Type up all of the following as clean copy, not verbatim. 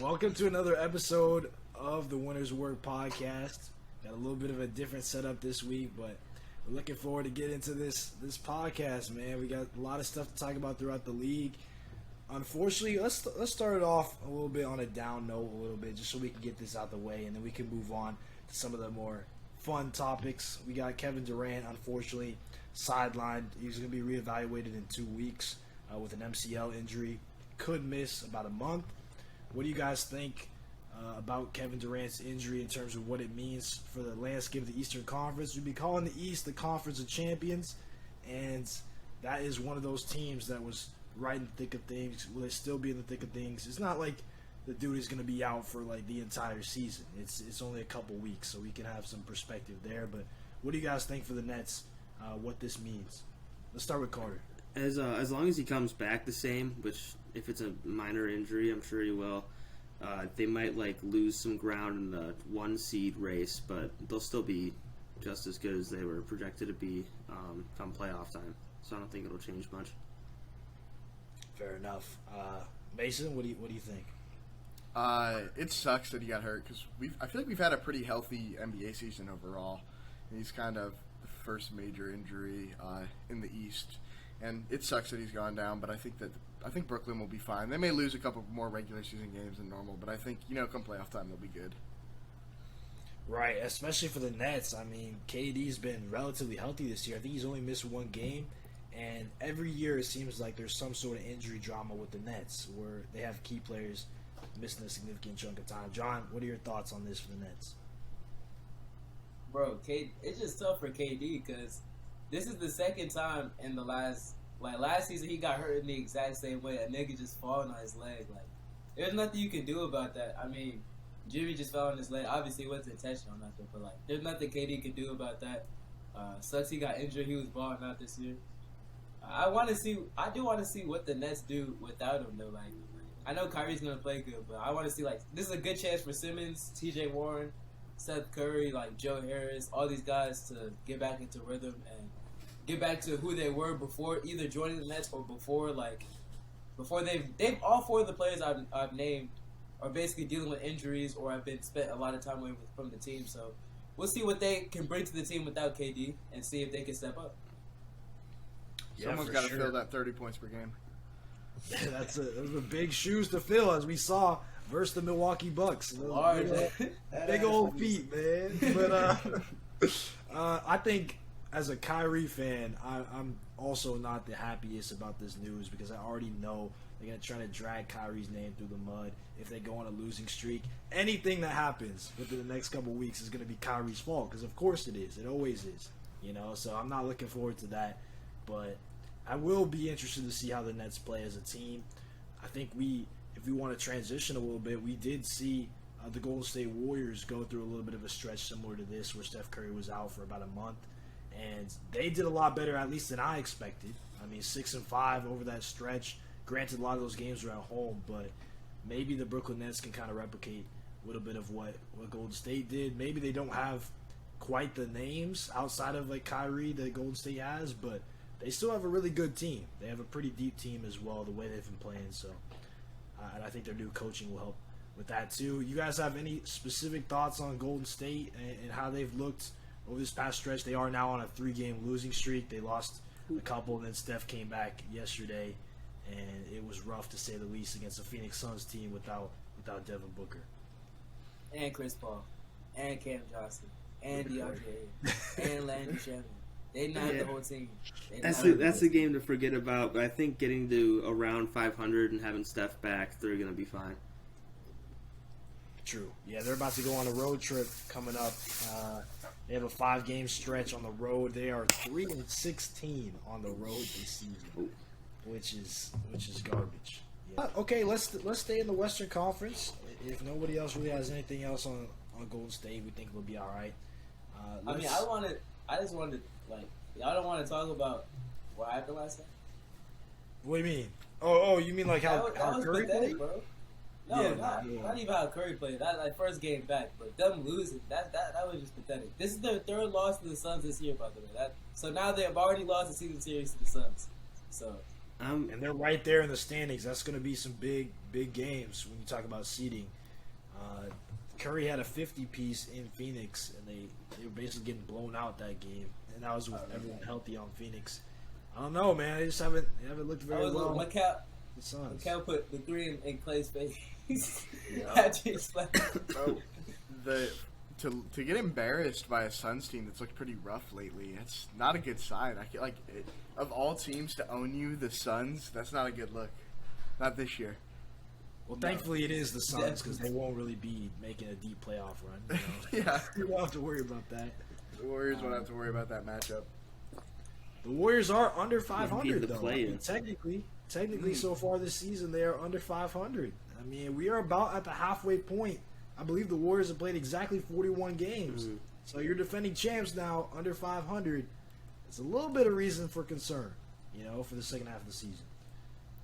Welcome to another episode of the Winners Work Podcast. Got a little bit of a different setup this week, but we're looking forward to get into this podcast, man. We got a lot of stuff to talk about throughout the league. Unfortunately, let's start it off a little bit on a down note, a little bit, just so we can get this out the way, and then we can move on to some of the more fun topics. We got Kevin Durant, unfortunately, sidelined. He's going to be reevaluated in 2 weeks with an MCL injury. Could miss about a month. What do you guys think about Kevin Durant's injury in terms of what it means for the landscape of the Eastern Conference? We'd be calling the East the Conference of Champions, and that is one of those teams that was right in the thick of things. Will it still be in the thick of things? It's not like the dude is going to be out for like the entire season. It's only a couple weeks, so we can have some perspective there. But what do you guys think for the Nets, what this means? Let's start with Carter. As long as he comes back the same, which if it's a minor injury, I'm sure he will, they might lose some ground in the 1 seed race, but they'll still be just as good as they were projected to be come playoff time. So I don't think it'll change much. Fair enough. Mason, what do you think? It sucks that he got hurt because I feel like we've had a pretty healthy NBA season overall. He's kind of the first major injury in the East, and it sucks that he's gone down. But I think Brooklyn will be fine. They may lose a couple more regular season games than normal, but I think come playoff time they'll be good. Right, especially for the Nets. I mean, KD's been relatively healthy this year. I think he's only missed 1 game. And every year it seems like there's some sort of injury drama with the Nets where they have key players missing a significant chunk of time. John, what are your thoughts on this for the Nets? Bro, it's just tough for KD because this is the second time in the last season he got hurt in the exact same way. A nigga just falling on his leg. There's nothing you can do about that. I mean, Jimmy just fell on his leg. Obviously, it wasn't intentional or nothing, but there's nothing KD could do about that. Sucks he got injured. He was balling out this year. I do want to see what the Nets do without him though. I know Kyrie's gonna play good, but I want to see this is a good chance for Simmons, T.J. Warren, Seth Curry, Joe Harris, all these guys to get back into rhythm and get back to who they were before either joining the Nets or before they've all 4 of the players I've named are basically dealing with injuries or have been spent a lot of time away from the team. So we'll see what they can bring to the team without KD and see if they can step up. Someone's got to fill that 30 points per game. Those are big shoes to fill, as we saw versus the Milwaukee Bucks. Big old feet, man. But I think as a Kyrie fan, I'm also not the happiest about this news because I already know they're going to try to drag Kyrie's name through the mud if they go on a losing streak. Anything that happens within the next couple of weeks is going to be Kyrie's fault because, of course, it is. It always is. So I'm not looking forward to that. But I will be interested to see how the Nets play as a team. I think if we want to transition a little bit, we did see the Golden State Warriors go through a little bit of a stretch similar to this where Steph Curry was out for about a month. And they did a lot better, at least than I expected. I mean, 6-5 over that stretch. Granted, a lot of those games were at home, but maybe the Brooklyn Nets can kind of replicate a little bit of what Golden State did. Maybe they don't have quite the names outside of Kyrie that Golden State has, but they still have a really good team. They have a pretty deep team as well, the way they've been playing. So, and I think their new coaching will help with that too. You guys have any specific thoughts on Golden State and how they've looked over this past stretch? They are now on a 3-game losing streak. They lost a couple, and then Steph came back yesterday, and it was rough to say the least against a Phoenix Suns team without Devin Booker. And Chris Paul. And Cam Johnson. And DeAndre Ayton. And Landry Shamet. They not the whole team. That's a game to forget about, but I think getting to around 500 and having Steph back, they're going to be fine. True. Yeah, they're about to go on a road trip coming up. They have a 5-game stretch on the road. They are 3-16 on the road this season, which is garbage. Yeah. Okay, let's stay in the Western Conference. If nobody else really has anything else on Golden State, we think we'll be all right. I just wanted y'all don't want to talk about what happened last night? What do you mean? Oh, you mean how Curry pathetic, played? Bro. No, not even how Curry played. That first game back, but them losing, that was just pathetic. This is their 3rd loss to the Suns this year, by the way. So now they have already lost the season series to the Suns. So And they're right there in the standings. That's going to be some big games when you talk about seeding. Curry had a 50-piece in Phoenix, and they were basically getting blown out that game. And that was with everyone healthy on Phoenix. I don't know, man. They just haven't looked very well. Cal put the 3 in Clay's face. Yeah. To get embarrassed by a Suns team that's looked pretty rough lately, it's not a good sign. I feel like of all teams to own you, the Suns, that's not a good look. Not this year. Well, thankfully it is the Suns because they won't really be making a deep playoff run. You know? Yeah. You don't have to worry about that. The Warriors won't have to worry about that matchup. The Warriors are under 500 though. Play-in. Technically, so far this season they are under 500. I mean, we are about at the halfway point. I believe the Warriors have played exactly 41 games. Mm-hmm. So you're defending champs now under 500. It's a little bit of reason for concern, you know, for the second half of the season.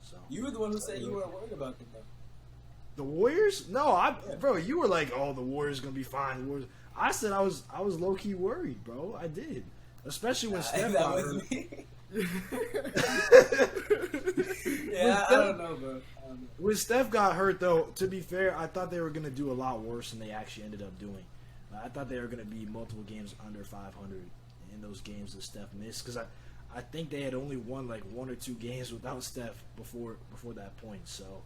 So you were the one who said you weren't worried about them, though. The Warriors? No, bro, you were like, "Oh, the Warriors gonna be fine." The Warriors. I said I was low key worried, bro. I did, especially when Steph got hurt. Yeah, I don't know, bro. When Steph got hurt, though, to be fair, I thought they were gonna do a lot worse than they actually ended up doing. I thought they were gonna be multiple games under 500 in those games that Steph missed, because I think they had only won like 1 or 2 games without Steph before that point. So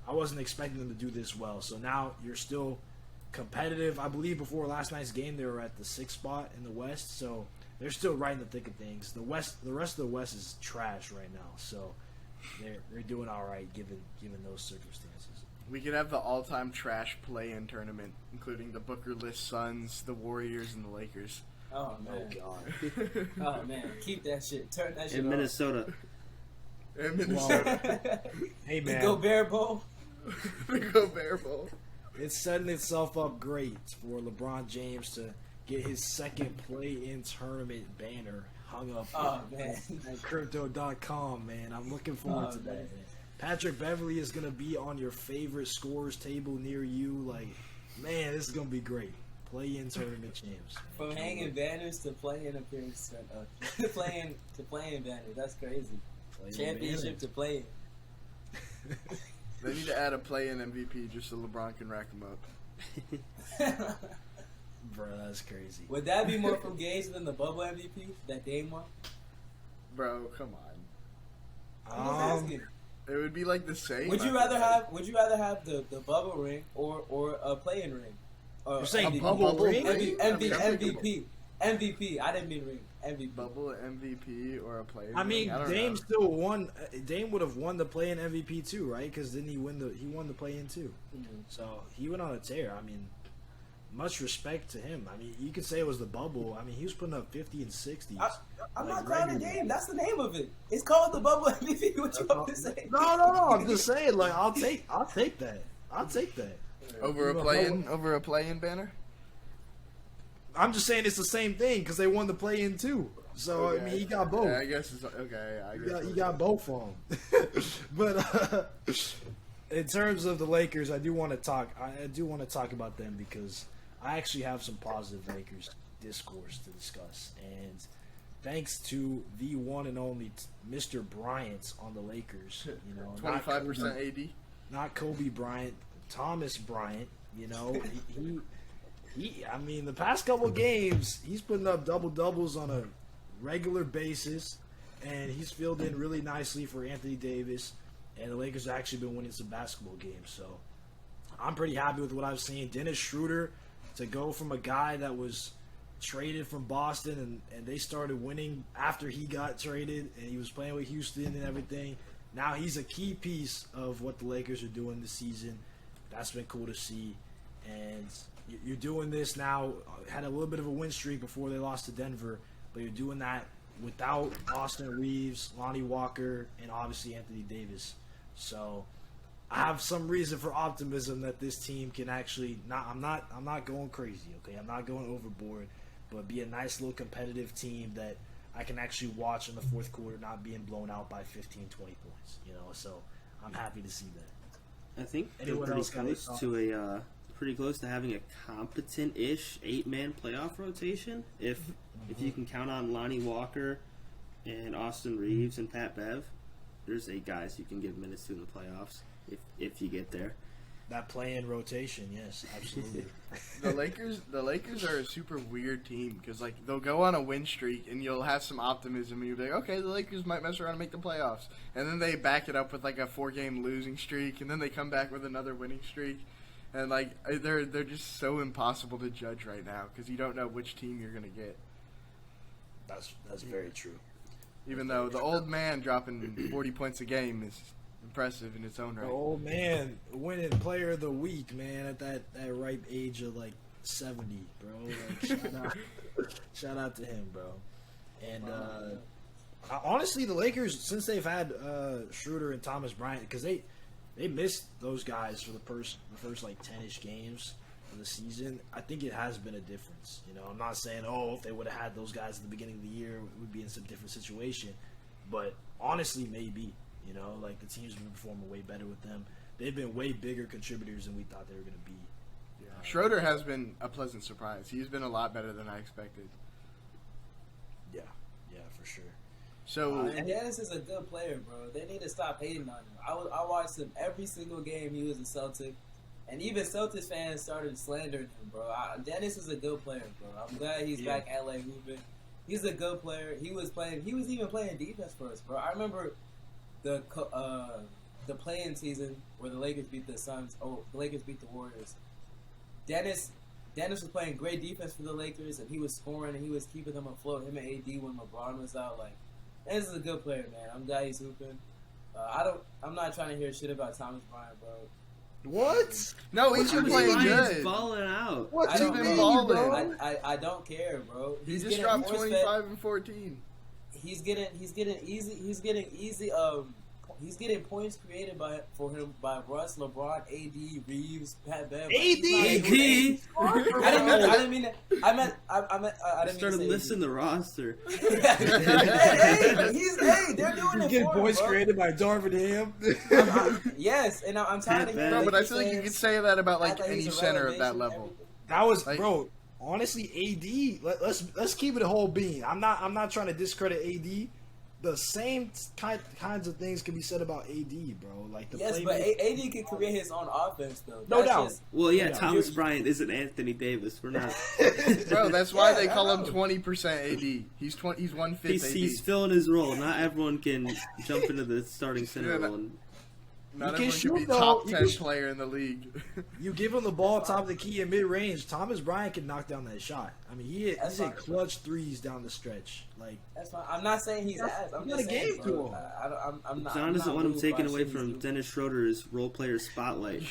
I wasn't expecting them to do this well. So now you're still competitive. I believe before last night's game they were at the 6th spot in the West, so they're still right in the thick of things. The rest of the West is trash right now, so they're doing all right given those circumstances. We could have the all-time trash play-in tournament, including the Booker-less Suns, the Warriors, and the Lakers. Oh man! God! Oh man! Keep that shit. Turn that shit in off. Minnesota. In Minnesota. Hey man, the Gobert Bowl. The Gobert Bowl. It's setting itself up great for LeBron James to get his second play-in tournament banner hung up at Crypto.com, man. I'm looking forward to that, man. Patrick Beverly is going to be on your favorite scorers table near you. Like, man, this is going to be great. Play-in tournament champs. From hanging banners to playing appearance, playing banners. That's crazy. Championship to play-in. They need to add a play-in MVP just so LeBron can rack them up. Bro, that's crazy. Would that be more from games than the bubble MVP that Dame won? Bro, come on. I'm just asking. It would be like the same. Would you rather have the bubble ring or a play-in ring? You're saying a bubble ring? MVP. MVP. I didn't mean ring. MVP. Bubble MVP or a play-in I mean, ring? Dame still won. Dame would have won the play-in MVP too, right? Because didn't he won the play-in too? Mm-hmm. So he went on a tear. I mean, much respect to him. I mean, you could say it was the bubble. I mean, he was putting up 50 and 60s. I'm not clowning Dame. That's the name of it. It's called the bubble MVP. What you want to say? No. I'm just saying. Like, I'll take that. I'll take that. Over a play-in banner? I'm just saying it's the same thing because they won the play-in too. So Okay. I mean, he got both. Yeah, I guess it's okay. You got both of them. But in terms of the Lakers, I do want to talk about them because I actually have some positive Lakers discourse to discuss. And thanks to the one and only Mr. Bryant on the Lakers, 25% AD. Not Kobe Bryant, Thomas Bryant. He I mean, the past couple games, he's putting up double-doubles on a regular basis, and he's filled in really nicely for Anthony Davis, and the Lakers have actually been winning some basketball games. So I'm pretty happy with what I've seen. Dennis Schroeder, to go from a guy that was traded from Boston, and they started winning after he got traded, and he was playing with Houston and everything. Now he's a key piece of what the Lakers are doing this season. That's been cool to see. And you're doing this now. Had a little bit of a win streak before they lost to Denver, but you're doing that without Austin Reeves, Lonnie Walker, and obviously Anthony Davis. So I have some reason for optimism that this team can actually I'm not going crazy, okay? I'm not going overboard, but be a nice little competitive team that I can actually watch in the fourth quarter, not being blown out by 15, 20 points, So I'm happy to see that. I think they're Anyone else got any thoughts? pretty close to having a competent-ish 8-man playoff rotation. If you can count on Lonnie Walker and Austin Reeves and Pat Bev, there's 8 guys you can give minutes to in the playoffs if you get there. That play-in rotation, yes, absolutely. The Lakers are a super weird team because like they'll go on a win streak and you'll have some optimism and you'll be like, okay, the Lakers might mess around and make the playoffs, and then they back it up with like a 4-game losing streak, and then they come back with another winning streak, and like they're just so impossible to judge right now because you don't know which team you're gonna get. That's very true. Even though the old man dropping 40 points a game is impressive in its own right. The old man winning player of the week, man, at that ripe age of like 70, bro. Like, shout out to him, bro. And honestly, the Lakers, since they've had Schroeder and Thomas Bryant, because they missed those guys for the first like 10-ish games of the season, I think it has been a difference. You know, I'm not saying, if they would have had those guys at the beginning of the year, we'd be in some different situation. But honestly, maybe. You know, like the team's been performing way better with them. They've been way bigger contributors than we thought they were going to be. Yeah. Schroeder has been a pleasant surprise. He's been a lot better than I expected. Yeah, for sure. So and Dennis is a good player, bro. They need to stop hating on him. I watched him every single game he was a Celtic, and even Celtics fans started slandering him, bro. Dennis is a good player, bro. I'm glad he's back at LA hooping. He's a good player. He was even playing defense for us, bro. I remember the play-in season where the Lakers beat the Suns. The Lakers beat the Warriors. Dennis was playing great defense for the Lakers, and he was scoring and he was keeping them afloat. Him and AD when LeBron was out, like, Dennis is a good player, man. I'm glad he's hooping. I'm not trying to hear shit about Thomas Bryant, bro. What? No, he's been playing good. Balling out. What He's you been mean, balling. bro? I don't care, bro. He just dropped 25 and 14. He's getting points created by Russ, LeBron, AD, Reeves, Pat Bev. AD. I didn't mean that. I meant. I didn't Started mean to say listing the roster. They're doing it Get for him, points bro. created by Darvin Ham. Yes, and I'm tired of hearing. Bro, but I Lakers feel like you fans could say that about like act any he's a center of that relegation, level. everything. That was, Like- bro. Honestly, AD. Let's keep it a whole bean. I'm not trying to discredit AD. The same kinds of things can be said about AD, bro. Like the Yes, but AD can create his own offense, though. No doubt. Just, Well, yeah, Yeah. Thomas Bryant isn't Anthony Davis. We're not. Bro, that's why they Yeah, call I him know. 20% AD. He's 1/5 AD. He's filling his role. Not everyone can jump into the starting center Yeah, role. And Not You can everyone can be shoot, though. top You 10 can- player in the league. You give him the ball top of the key in mid range. Thomas Bryant can knock down that shot. I mean, he's That's hit fine. clutch threes down the stretch. Like, That's fine. I'm not saying he's ass. I'm You just gotta saying, give to bro. him. I'm not. John I'm doesn't not want him moved taken by away shit he's from doing. Dennis Schroeder's role player spotlight.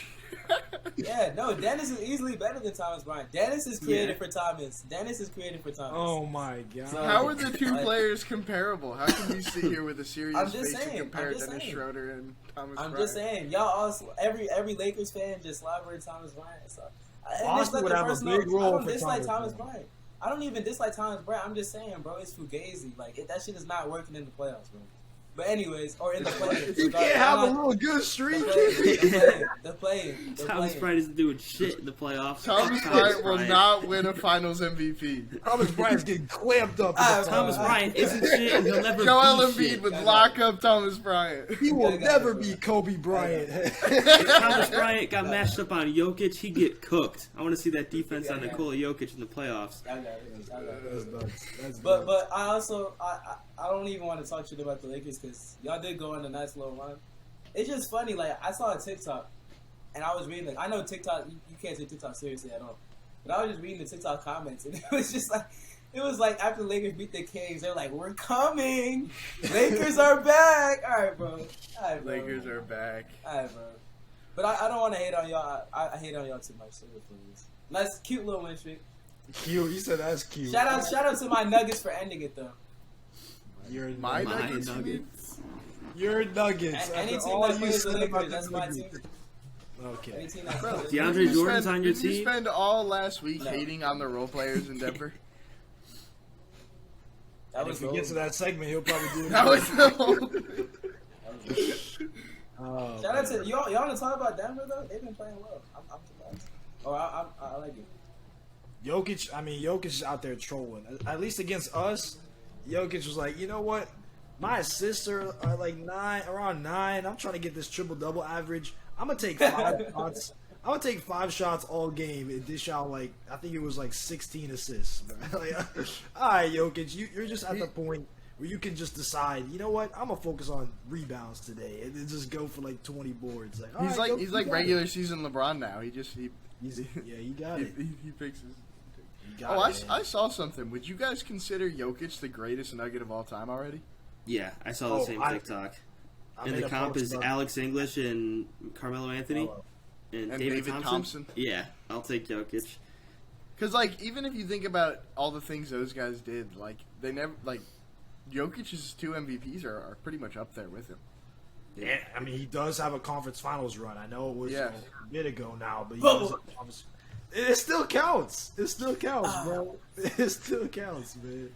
Yeah, no, Dennis is easily better than Thomas Bryant. Dennis is created Yeah. for Thomas. Dennis is created for Thomas. oh my god. So- How are the two Like- players comparable? How can we sit here with a serious I'm just face saying, and compare I'm just Dennis saying. Schroeder and Thomas I'm Bryant? just saying, y'all also every Lakers fan just slivered Thomas Bryant. So, and Austin it's nothing would have a personal. big role I don't for dislike Thomas Thomas Bryant. I don't even dislike Thomas Bryant. I'm just saying, bro, it's fugazi. Like that shit is not working in the playoffs, bro. But anyways, or in the play-in. You can't have a little good streak. The play-in. Thomas Bryant isn't doing shit in the playoffs. Thomas Fuck Bryant will Bryant. not win a Finals MVP. Thomas Bryant's getting clamped up. Ah, in the Thomas playoffs. Bryant isn't shit, and he'll never Joel be Embiid shit. would lock up Thomas Bryant. He will Yeah, never yeah. be Kobe Bryant. If Thomas Bryant got matched up on Jokic, he'd get cooked. I want to see that defense on Yeah. Nikola Jokic in the playoffs. But I also I don't even want to talk shit about the Lakers because y'all did go on a nice little run. It's just funny. Like I saw a TikTok, and I was reading. Like I know TikTok, you can't take TikTok seriously at all. But I was just reading the TikTok comments, and it was just like. It was like after the Lakers beat the Kings, they're like, "We're coming, Lakers are back." All right, bro. Lakers are back. All right, bro. But I don't want to hate on y'all. I hate on y'all too much. So please. Nice, cute little win streak. Cute. You said that's cute. Shout out to my Nuggets for ending it though. You're My My Nuggets. Nuggets. You're Nuggets. Any After team all that you plays the said about Lakers, that's the my Nuggets. team. Okay. Any team that Bro, plays- DeAndre didn't you Jordan's spend- on your didn't you team? spend all last week No. hating on the role players in Denver? That And was if we get to that segment, he'll probably do it. That was the whole. Oh, Shout out man. to y'all. Y'all want to talk about Denver though? They've been playing well. I'm surprised. Oh, I like it. Jokic is out there trolling. At least against us, Jokic was like, you know what? My assists are like around 9. I'm trying to get this triple-double average. I'm gonna take 5 shots. I'm gonna take 5 shots all game and dish out like I think it was like 16 assists. Like, all right, Jokic, you're just at the point where you can just decide. You know what? I'm gonna focus on rebounds today and then just go for like 20 boards. Like, all right, he's like regular season LeBron now. He got it. He fixes. I I saw something. Would you guys consider Jokic the greatest Nugget of all time already? Yeah, I saw the same TikTok. And the comp is Alex English and Carmelo Anthony and David Thompson. Yeah, I'll take Jokic. Because like even if you think about all the things those guys did, like they never like Jokic's 2 MVPs are pretty much up there with him. Yeah, I mean he does have a conference finals run. I know it was a bit ago now, but it still counts. It still counts, bro. It still counts, man.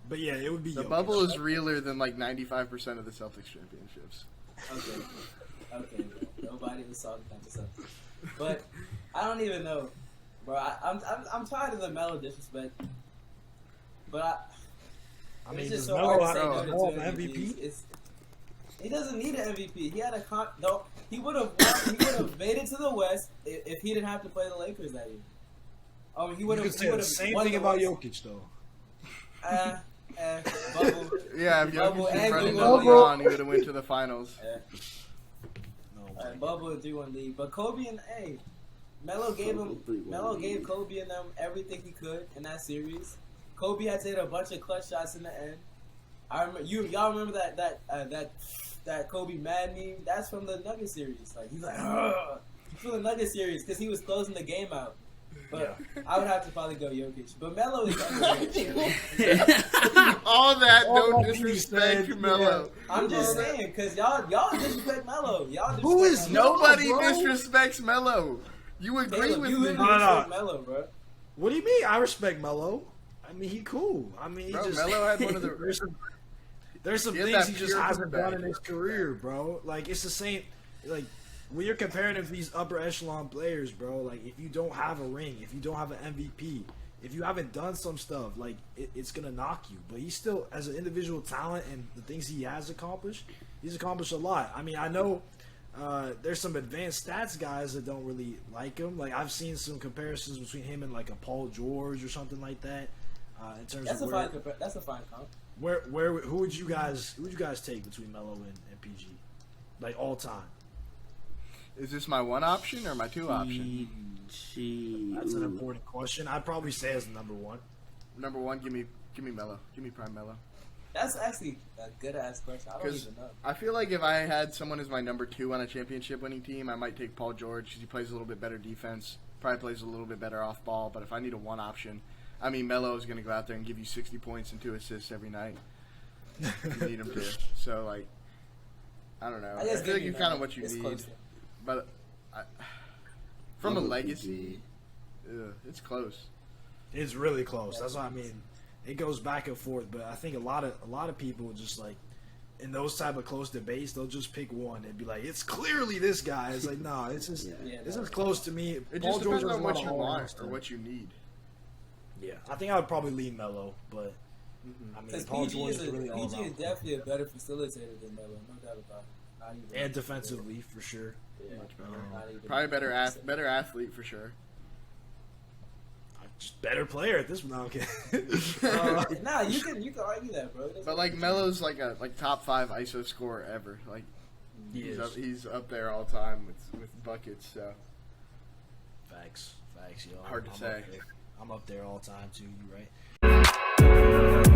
But yeah, it would be the Jokic. bubble is realer than like 95% of the Celtics championships. Okay. Nobody was talking about the Celtics, but I don't even know, bro. I'm tired of the Melo disrespect, but I mean, it's does just so Melo hard to have say a no to MVP? He doesn't need an MVP. He had a no. He would have made it to the West if he didn't have to play the Lakers that year. He would have. You could say the same thing about Jokic, though. Bubble. Yeah, if Bubble Jokic was and running Bubble. LeBron, he would have went to the finals. Bubble and 3-1 lead, but Kobe and Melo gave Kobe and them everything he could in that series. Kobe had to hit a bunch of clutch shots in the end. I remember y'all remember that Kobe mad meme? That's from the Nugget series. Like he's like, from the Nugget series because he was closing the game out. But I would have to probably go Jokic. But Melo is underrated. All that, don't disrespect Melo. I'm just saying, because y'all disrespect Melo. Who is nobody Melo, bro? disrespects Melo? You agree with me? Respect Melo, bro. What do you mean? I respect Melo. I mean, he cool. I mean, he Melo had one of the. There's some things he just hasn't done in his career, bro. Like it's the same. Like when you're comparing him to these upper echelon players, bro. Like if you don't have a ring, if you don't have an MVP, if you haven't done some stuff, like it's gonna knock you. But he's still, as an individual talent and the things he has accomplished, he's accomplished a lot. I mean, I know there's some advanced stats guys that don't really like him. Like I've seen some comparisons between him and like a Paul George or something like that. In terms that's of that's a fine comp. Who would you guys take between Melo and PG, like all time? Is this my one option or my two option? That's an important question. I'd probably say as number one. Number one, give me Melo. Give me prime Melo. That's actually a good ass question. I don't even know. I feel like if I had someone as my number 2 on a championship winning team, I might take Paul George because he plays a little bit better defense, probably plays a little bit better off ball. But if I need a one option, I mean, Melo is going to go out there and give you 60 points and 2 assists every night. You need him to. So, like, I don't know. I feel like you're kind of what you need. But from a legacy, it's close. It's really close. That's what I mean. It goes back and forth, but I think a lot of people just like in those type of close debates, they'll just pick one and be like, "It's clearly this guy." It's like, no, it's just this is close to me. It just depends on what you want or what you need. Yeah, I think I would probably lean Melo, but I mean, Paul George is really all PG is definitely a better facilitator than Melo, no doubt about it. And defensively, for sure. Yeah, much better. Probably better athlete for sure. Just better player at this. No, okay. Nah, you can argue that, bro. But like Melo's like a top 5 ISO scorer ever. Like he's up there all time with buckets. So facts, yo. Hard to say. I'm up there all time too. You right?